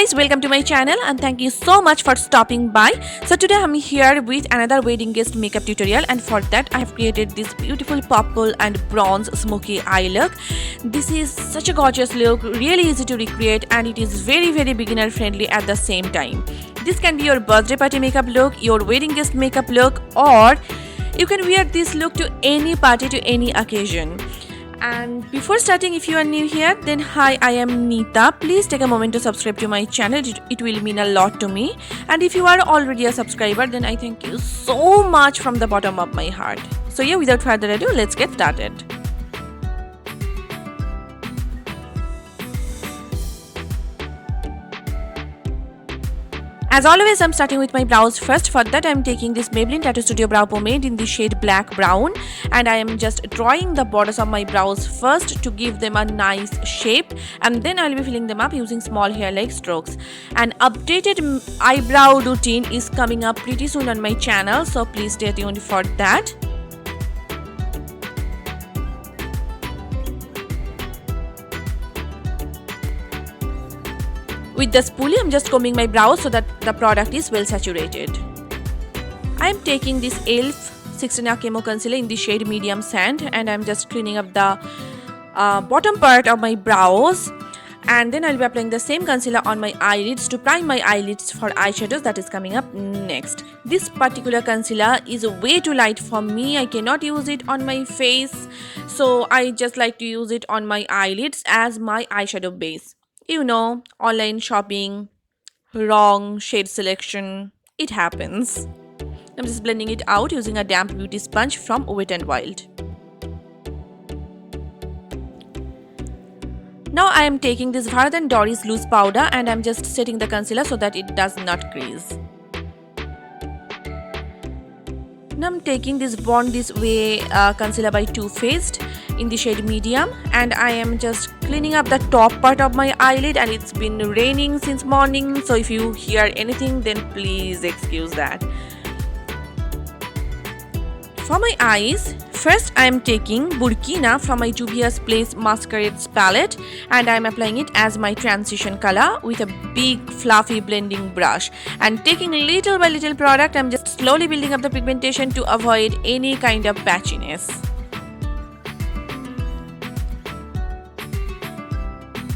guys, welcome to my channel and thank you so much for stopping by. So today I'm here with another wedding guest makeup tutorial, and for that I have created this beautiful purple and bronze smoky eye look. This is such a gorgeous look, really easy to recreate, and it is very beginner friendly at the same time. This can be your birthday party makeup look, your wedding guest makeup look, or you can wear this look to any party, to any occasion. And before starting, if you are new here, then hi, I am Nita. Please take a moment to subscribe to my channel. It will mean a lot to me. And if you are already a subscriber, then I thank you so much from the bottom of my heart. So yeah, without further ado, let's get started. As always, I'm starting with my brows first. For that, I'm taking this Maybelline Tattoo Studio Brow Pomade in the shade Black Brown, and I am just drawing the borders of my brows first to give them a nice shape, and then I'll be filling them up using small hair-like strokes. An updated eyebrow routine is coming up pretty soon on my channel, so please stay tuned for that. With the spoolie, I'm just combing my brows so that the product is well saturated. I'm taking this e.l.f. 16 Camo Concealer in the shade Medium Sand, and I'm just cleaning up the bottom part of my brows. And then I'll be applying the same concealer on my eyelids to prime my eyelids for eyeshadows that is coming up next. This particular concealer is way too light for me. I cannot use it on my face, so I just like to use it on my eyelids as my eyeshadow base. You know, online shopping, wrong shade selection, it happens. I'm just blending it out using a damp beauty sponge from Wet n Wild. Now I am taking this Bharat and Dorris loose powder, and I'm just setting the concealer so that it does not crease. Now I'm taking this Born This Way concealer by Too Faced in the shade Medium, and I am just cleaning up the top part of my eyelid, and it's been raining since morning, so if you hear anything, then please excuse that. For my eyes, first I am taking Burkina from my Juvia's Place Masquerade palette, and I am applying it as my transition color with a big fluffy blending brush, and taking little by little product, I am just slowly building up the pigmentation to avoid any kind of patchiness.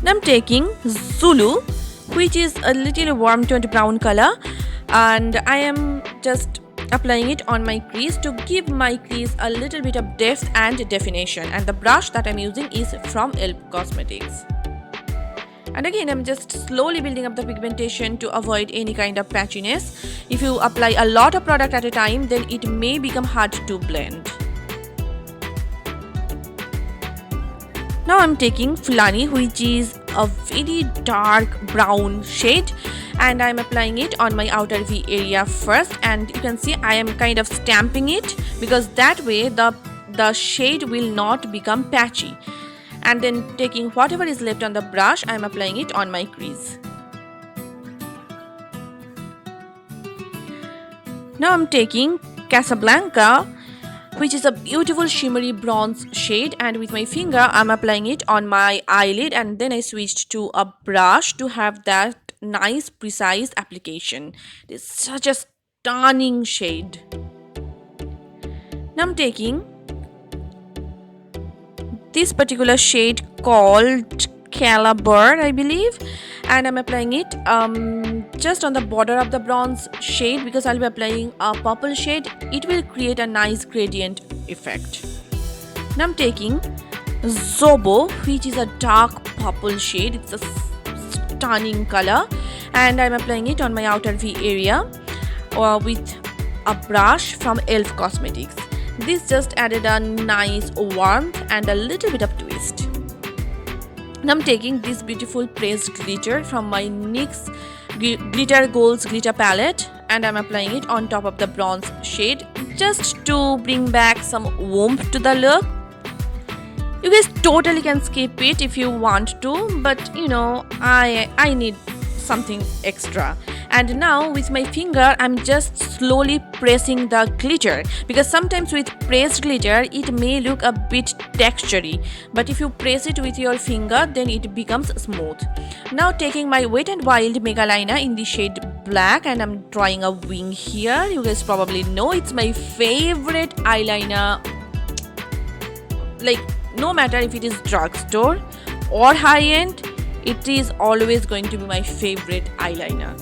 Now I'm taking Zulu, which is a little warm toned brown color, and I am just applying it on my crease to give my crease a little bit of depth and definition, and the brush that I'm using is from e.l.f. Cosmetics. And again, I'm just slowly building up the pigmentation to avoid any kind of patchiness. If you apply a lot of product at a time, then it may become hard to blend. Now I'm taking Milani, which is a very dark brown shade, and I'm applying it on my outer V area first, and you can see I am kind of stamping it because that way the shade will not become patchy. And then taking whatever is left on the brush, I'm applying it on my crease. Now I'm taking Casablanca, which is a beautiful shimmery bronze shade, and with my finger I'm applying it on my eyelid, and then I switched to a brush to have that nice precise application. It is such a stunning shade. Now I'm taking this particular shade called Caliber, I believe, and I'm applying it just on the border of the bronze shade because I'll be applying a purple shade. It will create a nice gradient effect. Now I'm taking Zobo, which is a dark purple shade. It's a stunning color, and I'm applying it on my outer V area with a brush from e.l.f. Cosmetics. This just added a nice warmth and a little bit of twist. Now I'm taking this beautiful pressed glitter from my NYX Glitter Golds glitter palette, and I'm applying it on top of the bronze shade just to bring back some warmth to the look. You guys totally can skip it if you want to, but you know, I need something extra. And now with my finger I'm just slowly pressing the glitter, because sometimes with pressed glitter it may look a bit textury, but if you press it with your finger then it becomes smooth. Now taking my Wet n Wild mega liner in the shade black, and I'm drawing a wing here. You guys probably know it's my favorite eyeliner. Like, no matter if it is drugstore or high-end, it is always going to be my favorite eyeliner.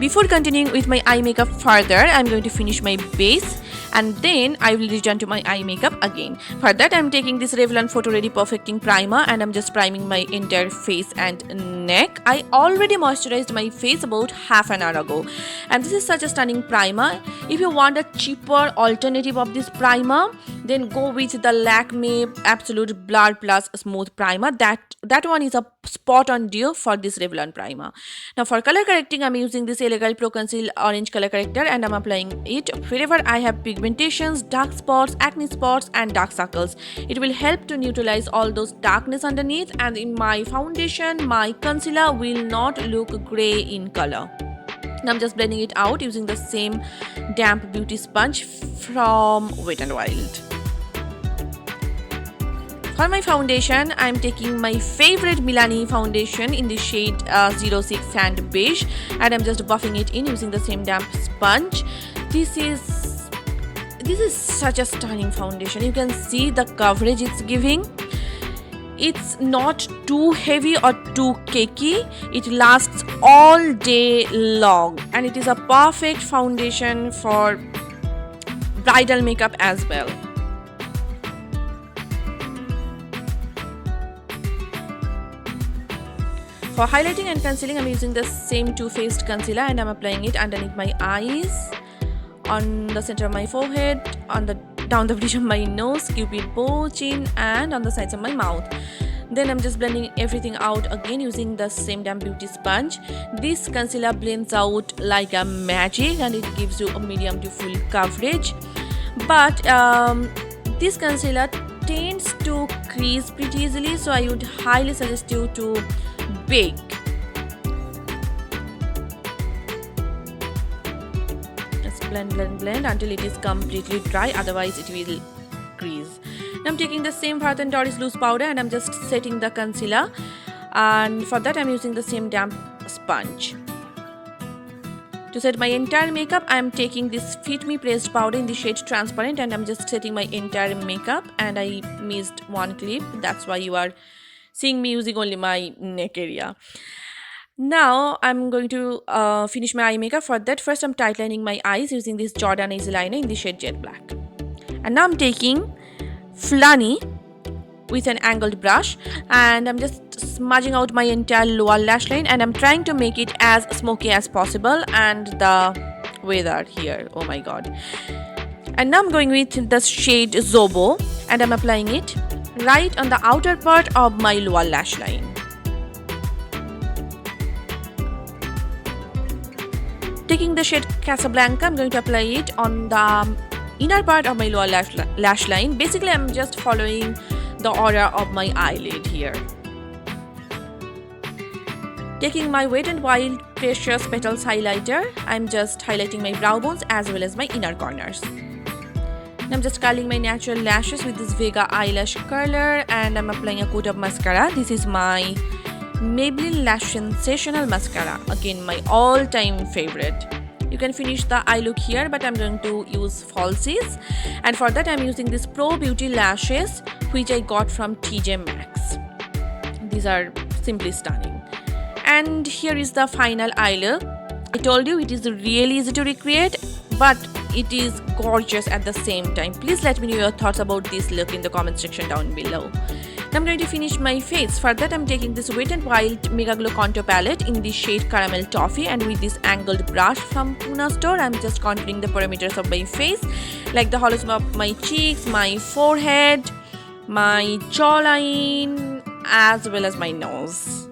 Before continuing with my eye makeup further, I'm going to finish my base and then I will return to my eye makeup again. For that, I'm taking this Revlon PhotoReady Perfecting Primer and I'm just priming my entire face and neck. I already moisturized my face about half an hour ago, and this is such a stunning primer. If you want a cheaper alternative of this primer, then go with the Lakme Absolute Blur Plus Smooth Primer. That one is a spot on duo for this Revlon primer. Now for color correcting, I'm using this L.A.Girl Pro Conceal Orange Color Corrector and I'm applying it wherever I have pigmentations, dark spots, acne spots and dark circles. It will help to neutralize all those darkness underneath, and in my foundation, my concealer will not look grey in color. Now I'm just blending it out using the same damp beauty sponge from Wet n Wild. For my foundation, I'm taking my favorite Milani foundation in the shade 06 Sand Beige and I'm just buffing it in using the same damp sponge. This is such a stunning foundation. You can see the coverage it's giving. It's not too heavy or too cakey. It lasts all day long and it is a perfect foundation for bridal makeup as well. For highlighting and concealing, I'm using the same Too Faced concealer and I'm applying it underneath my eyes, on the center of my forehead, down the bridge of my nose, cupid bow, chin and on the sides of my mouth. Then I'm just blending everything out again using the same damn beauty sponge. This concealer blends out like a magic and it gives you a medium to full coverage. But this concealer tends to crease pretty easily, so I would highly suggest you to bake. Just blend until it is completely dry, otherwise it will crease. Now I'm taking the same Bharat and Dorris loose powder and I'm just setting the concealer, and for that I'm using the same damp sponge. To set my entire makeup, I'm taking this Fit Me pressed powder in the shade Transparent and I'm just setting my entire makeup, and I missed one clip, that's why you are seeing me using only my neck area. Now I'm going to finish my eye makeup. For that, first I'm tightening my eyes using this Jordan Easy Liner in the shade Jet Black. And now I'm taking Milani with an angled brush and I'm just smudging out my entire lower lash line, and I'm trying to make it as smoky as possible, and the weather here, oh my god. And now I'm going with the shade Zobo and I'm applying it right on the outer part of my lower lash line. Taking the shade Casablanca, I'm going to apply it on the inner part of my lower lash line. Basically, I'm just following the order of my eyelid here. Taking my Wet n Wild Precious Petals highlighter, I'm just highlighting my brow bones as well as my inner corners. I'm just curling my natural lashes with this Vega eyelash curler and I'm applying a coat of mascara. This is my Maybelline Lash Sensational Mascara, again my all-time favorite. You can finish the eye look here, but I'm going to use falsies, and for that I'm using this Pro Beauty lashes which I got from TJ Maxx. These are simply stunning. And here is the final eye look. I told you it is really easy to recreate, but it is gorgeous at the same time. Please let me know your thoughts about this look in the comment section down below. Now I'm going to finish my face. For that I'm taking this Wet n Wild MegaGlo contour palette in the shade Caramel Toffee, and with this angled brush from Puna store I'm just contouring the perimeters of my face, like the hollows of my cheeks, my forehead, my jawline as well as my nose.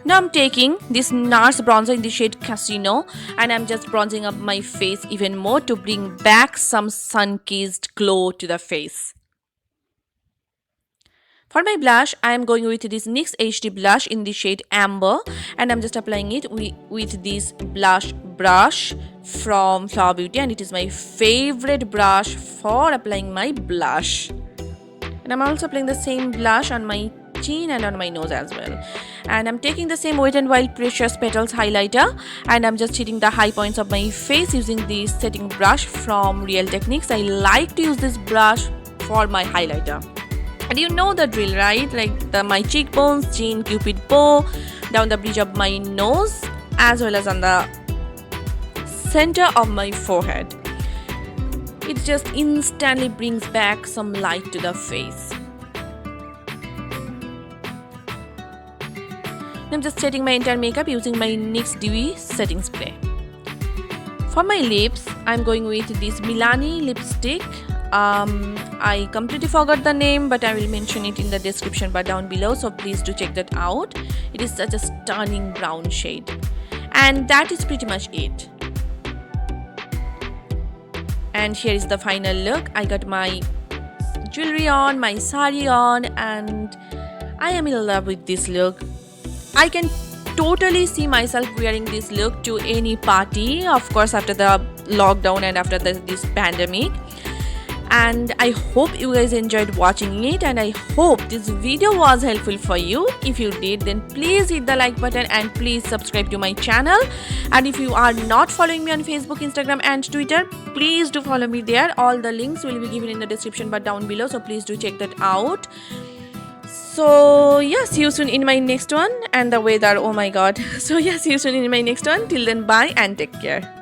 Now I'm taking this NARS bronzer in the shade Casino and I'm just bronzing up my face even more to bring back some sun-kissed glow to the face. For my blush, I am going with this NYX HD blush in the shade Amber, and I'm just applying it with this blush brush from Flower Beauty, and it is my favorite brush for applying my blush. And I'm also applying the same blush on my chin and on my nose as well. And I'm taking the same Wet n Wild Precious Petals highlighter, and I'm just hitting the high points of my face using this setting brush from Real Techniques. I like to use this brush for my highlighter. And you know the drill, right? Like my cheekbones, chin, cupid bow, down the bridge of my nose, as well as on the center of my forehead. It just instantly brings back some light to the face. I'm just setting my entire makeup using my NYX Dewy setting spray. For my lips, I'm going with this Milani lipstick. I completely forgot the name, but I will mention it in the description bar down below, so please do check that out. It is such a stunning brown shade. And that is pretty much it. And here is the final look. I got my jewelry on, my sari on, and I am in love with this look. I can totally see myself wearing this look to any party, of course after the lockdown and after this pandemic. And I hope you guys enjoyed watching it, and I hope this video was helpful for you. If you did, then please hit the like button and please subscribe to my channel. And if you are not following me on Facebook, Instagram and Twitter, please do follow me there. All the links will be given in the description bar down below, so please do check that out. So yeah, see you soon in my next one. And the weather, oh my god. So yeah, see you soon in my next one. Till then, bye and take care.